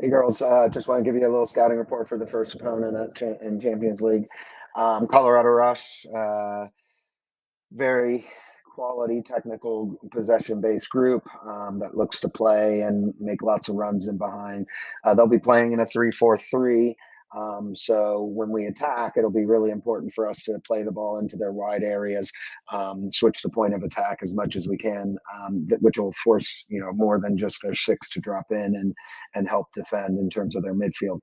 Hey girls, just want to give you a little scouting report for the first opponent in Champions League. Colorado Rush, very quality, technical, possession-based group that looks to play and make lots of runs in behind. They'll be playing in a 3-4-3. So when we attack, it'll be really important for us to play the ball into their wide areas, switch the point of attack as much as we can, which will force more than just their six to drop in and help defend in terms of their midfield.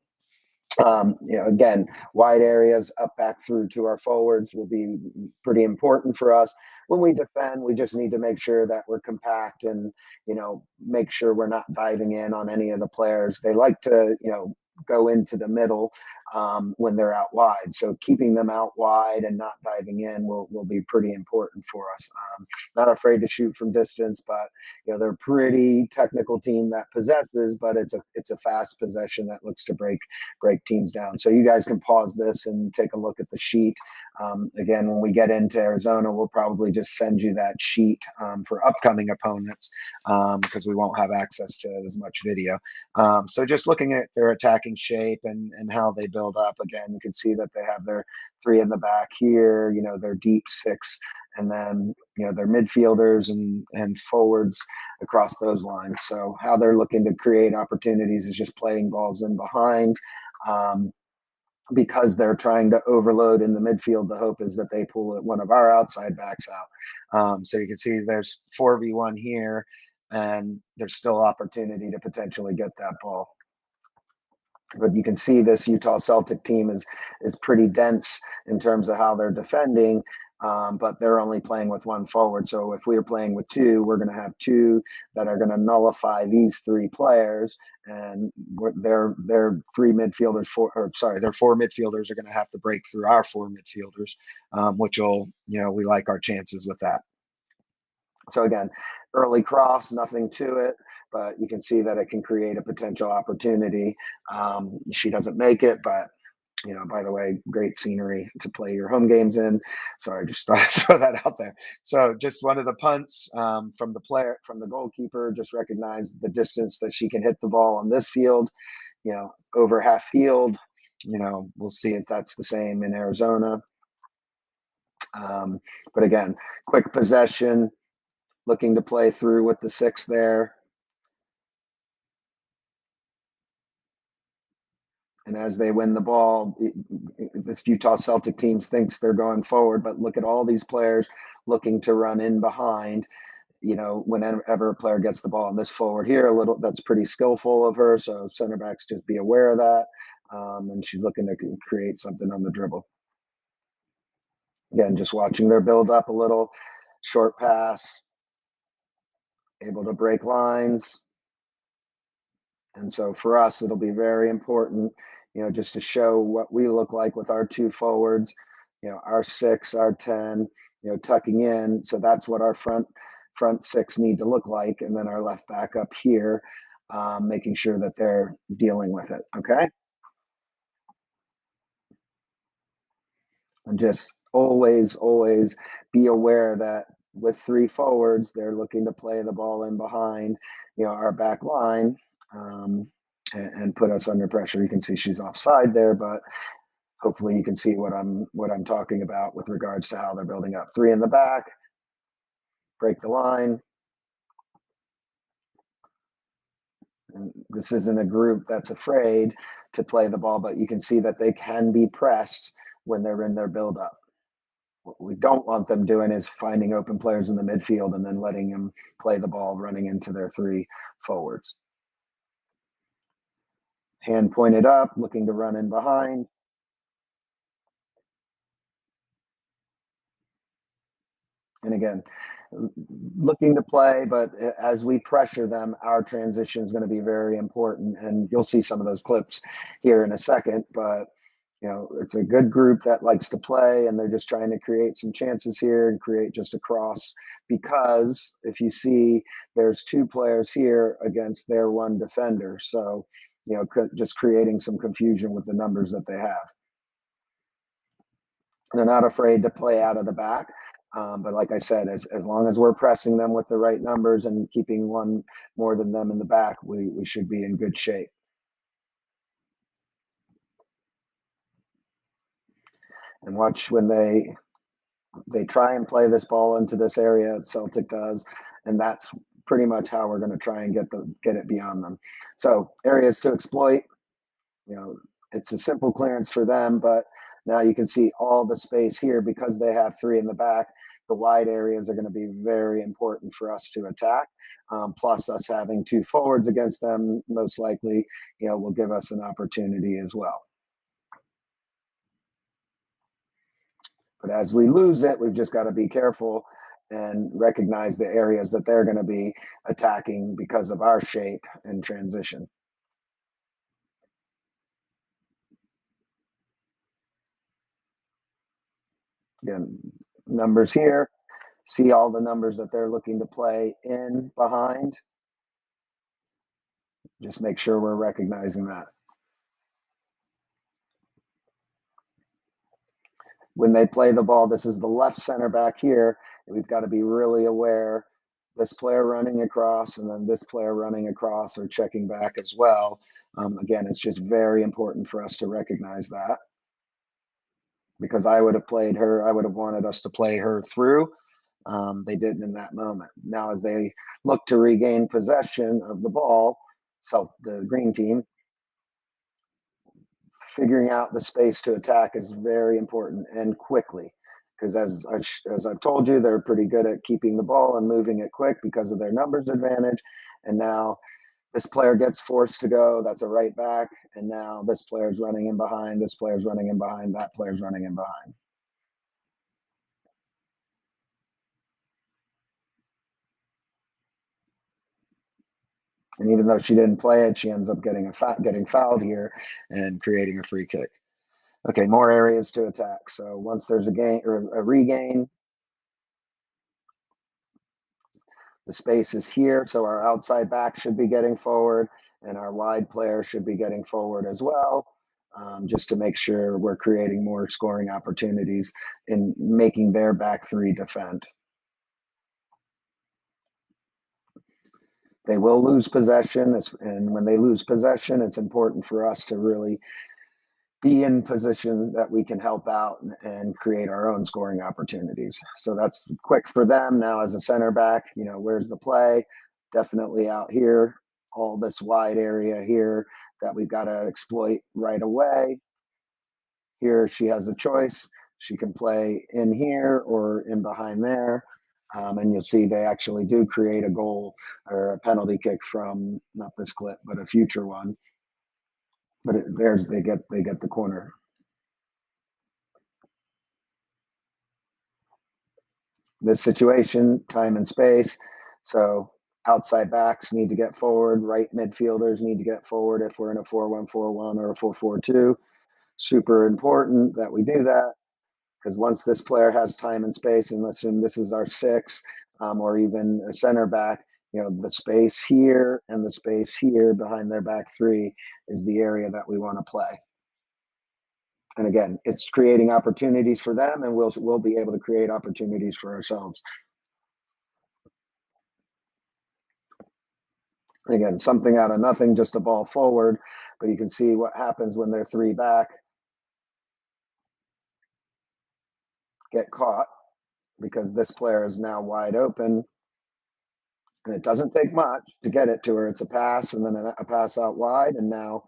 Again, wide areas up back through to our forwards will be pretty important for us. When we defend, we just need to make sure that we're compact and, make sure we're not diving in on any of the players. They like to, go into the middle when they're out wide. So keeping them out wide and not diving in will be pretty important for us. Not afraid to shoot from distance, but they're a pretty technical team that possesses, but it's a fast possession that looks to break teams down. So you guys can pause this and take a look at the sheet. Again, when we get into Arizona, we'll probably just send you that sheet for upcoming opponents because we won't have access to as much video. So just looking at their attacking shape and how they build up, again, you can see that they have their three in the back here, their deep six, and then their midfielders and forwards across those lines. So how they're looking to create opportunities is just playing balls in behind. Because they're trying to overload in the midfield, the hope is that they pull one of our outside backs out. So you can see there's 4v1 here, and there's still opportunity to potentially get that ball. But you can see this Utah Celtic team is pretty dense in terms of how they're defending, but they're only playing with one forward. So if we're playing with two, we're going to have two that are going to nullify these three players, and their three midfielders their four midfielders are going to have to break through our four midfielders, which will we like our chances with that. So again, early cross, nothing to it, but you can see that it can create a potential opportunity. She doesn't make it, but by the way, great scenery to play your home games in. Sorry, just thought I'd throw that out there. So just one of the punts from the goalkeeper, just recognized the distance that she can hit the ball on this field, over half field. We'll see if that's the same in Arizona. But again, quick possession, looking to play through with the six there. And as they win the ball, this Utah Celtic team thinks they're going forward, but look at all these players looking to run in behind. Whenever a player gets the ball in this forward here, that's pretty skillful of her. So center backs, just be aware of that. And she's looking to create something on the dribble. Again, just watching their build up a little, short pass, able to break lines. And so for us, it'll be very important, just to show what we look like with our two forwards, our six, our 10, tucking in. So that's what our front six need to look like. And then our left back up here, making sure that they're dealing with it. Okay. And just always be aware that with three forwards, they're looking to play the ball in behind, our back line, and put us under pressure. You can see she's offside there, but hopefully you can see what I'm talking about with regards to how they're building up. Three in the back, break the line. And this isn't a group that's afraid to play the ball, but you can see that they can be pressed when they're in their build up. What we don't want them doing is finding open players in the midfield and then letting them play the ball running into their three forwards. Hand pointed up, looking to run in behind. And again, looking to play, but as we pressure them, our transition is going to be very important. And you'll see some of those clips here in a second, but it's a good group that likes to play, and they're just trying to create some chances here and create just a cross, because if you see, there's two players here against their one defender. So, just creating some confusion with the numbers that they have. They're not afraid to play out of the back. But like I said, as long as we're pressing them with the right numbers and keeping one more than them in the back, we should be in good shape. And watch when they try and play this ball into this area, Celtic does, and that's pretty much how we're going to try and get it beyond them. So areas to exploit, you know, it's a simple clearance for them, but now you can see all the space here because they have three in the back. The wide areas are going to be very important for us to attack. Plus, us having two forwards against them, most likely, will give us an opportunity as well. But as we lose it, we've just got to be careful and recognize the areas that they're going to be attacking because of our shape and transition. Again, numbers here. See all the numbers that they're looking to play in behind. Just make sure we're recognizing that. When they play the ball, this is the left center back here. We've got to be really aware. This player running across and then this player running across or checking back as well. Again, it's just very important for us to recognize that, because I would have played her. I would have wanted us to play her through. They didn't in that moment. Now, as they look to regain possession of the ball, so the green team, figuring out the space to attack is very important, and quickly, because as I've told you, they're pretty good at keeping the ball and moving it quick because of their numbers advantage. And now this player gets forced to go. That's a right back. And now this player's running in behind. This player's running in behind. That player's running in behind. And even though she didn't play it, she ends up getting fouled here and creating a free kick. Okay, more areas to attack. So once there's a gain or a regain, the space is here. So our outside back should be getting forward, and our wide player should be getting forward as well, just to make sure we're creating more scoring opportunities in making their back three defend. They will lose possession, and when they lose possession, it's important for us to really be in position that we can help out and create our own scoring opportunities. So that's quick for them. Now, as a center back, where's the play? Definitely out here, all this wide area here that we've got to exploit right away. Here she has a choice. She can play in here or in behind there. And you'll see they actually do create a goal or a penalty kick from not this clip, but a future one. But they get the corner. This situation, time and space. So outside backs need to get forward. Right midfielders need to get forward if we're in a 4-1-4-1 or a 4-4-2. Super important that we do that, because once this player has time and space, and listen, this is our six, or even a center back, the space here and the space here behind their back three is the area that we want to play. And again, it's creating opportunities for them, and we'll be able to create opportunities for ourselves. And again, something out of nothing, just a ball forward, but you can see what happens when they're three back, get caught, because this player is now wide open. And it doesn't take much to get it to her. It's a pass and then a pass out wide, and now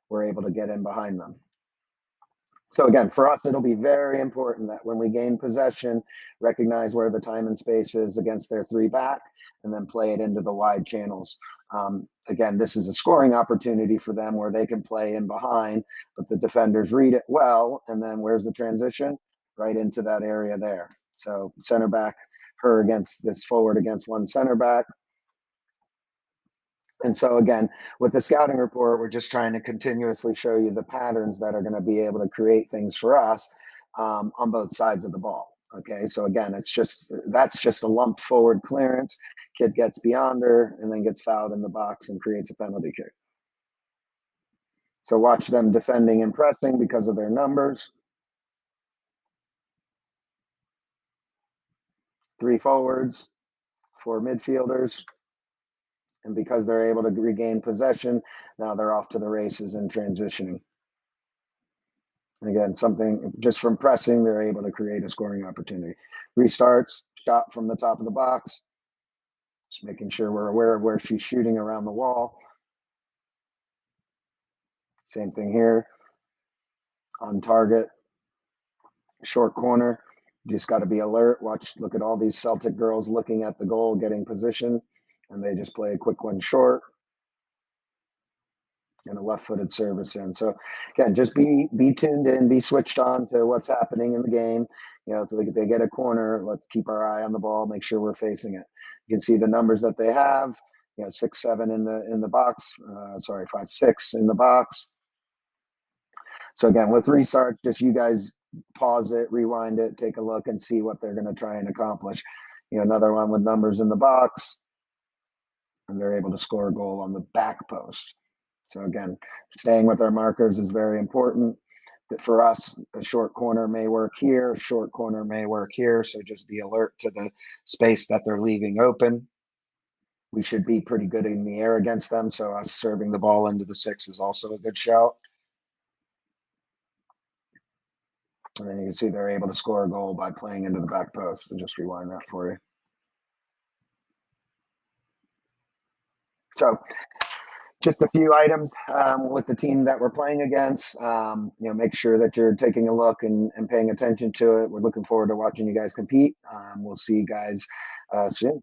we're able to get in behind them. So again, for us, it'll be very important that when we gain possession, recognize where the time and space is against their three back, and then play it into the wide channels. Again, this is a scoring opportunity for them where they can play in behind, but the defenders read it well, and then where's the transition? Right into that area there. So center back, her against this forward against one center back. And so again, with the scouting report, we're just trying to continuously show you the patterns that are going to be able to create things for us on both sides of the ball. Okay, so again, that's just a lumped forward clearance. Kid gets beyond her and then gets fouled in the box and creates a penalty kick. So watch them defending and pressing because of their numbers. Three forwards, four midfielders. And because they're able to regain possession, now they're off to the races and transitioning. And again, something just from pressing, they're able to create a scoring opportunity. Restarts, shot from the top of the box, just making sure we're aware of where she's shooting around the wall. Same thing here, on target, short corner. You just got to be alert. Watch, look at all these Celtic girls looking at the goal, getting position, and they just play a quick one short and a left-footed service in. So again, just be tuned in, be switched on to what's happening in the game. You know, if they get a corner, let's keep our eye on the ball, make sure we're facing it. You can see the numbers that they have. You know, 6-7 in the box. Sorry, 5-6 in the box. So again, with restart, just you guys pause it, rewind it, take a look, and see what they're going to try and accomplish. You know, another one with numbers in the box, and they're able to score a goal on the back post. So again, staying with our markers is very important. That for us, a short corner may work here, a short corner may work here. So just be alert to the space that they're leaving open. We should be pretty good in the air against them. So us serving the ball into the 6 is also a good shout. And then you can see they're able to score a goal by playing into the back post. So just rewind that for you. So just a few items with the team that we're playing against. You know, make sure that you're taking a look and paying attention to it. We're looking forward to watching you guys compete. We'll see you guys soon.